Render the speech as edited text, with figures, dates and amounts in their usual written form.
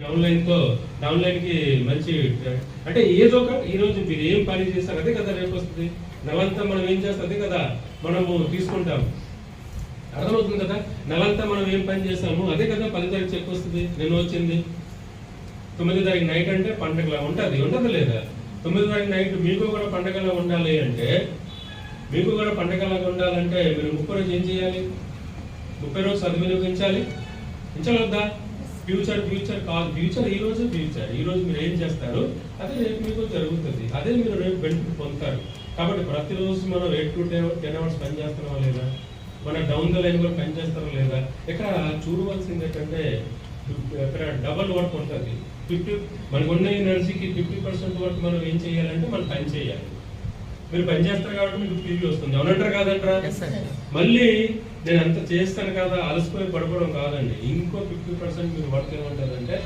Down line కి మంచి అంటే ఏదో ఒక ఈ రోజు మీరు ఏం పని చేస్తారు అదే కదా రేపు వస్తుంది. నెలంతా మనం ఏం చేస్తాం అదే కదా మనము తీసుకుంటాం. అర్థమవుతుంది కదా. నెలంతా మనం ఏం పని చేస్తాము అదే కదా 10 తారీఖు చెక్ వస్తుంది. నిన్న వచ్చింది 9 తారీఖు నైట్ అంటే పండగలా ఉంటది లేదా? 9 తారీఖు నైట్ మీకు కూడా పండగలా ఉండాలి అంటే మీరు 30 రోజు ఏం చేయాలి? 30 రోజు సద్వినియోగించాలి. వద్దా? ఫ్యూచర్ కాదు. ఫ్యూచర్ ఈ రోజు మీరు ఏం చేస్తారు అదే రేపు మీకు జరుగుతుంది. అదే మీరు రేపు బెనిఫిట్ పొందుతారు. కాబట్టి ప్రతిరోజు మనం 8 to 10 hours పని చేస్తున్నావా లేదా? మన డౌన్ ద లైన్ కూడా పని చేస్తారా లేదా? ఇక్కడ చూడవలసింది ఏంటంటే ఇక్కడ డబల్ వర్క్ ఉంటుంది. మనకున్న ఎనర్జీకి 50% వర్క్ మనం ఏం చేయాలంటే మనం పని చేయాలి. మీరు పని చేస్తారు కాబట్టి మీకు పీవీ వస్తుంది. అవునంటారా కాదంటారా? మళ్ళీ నేను అంత చేస్తాను కదా అలసిపోయి పడిపోవడం కాదండి. ఇంకో 50% మీరు వర్క్ ఏమంటారంటే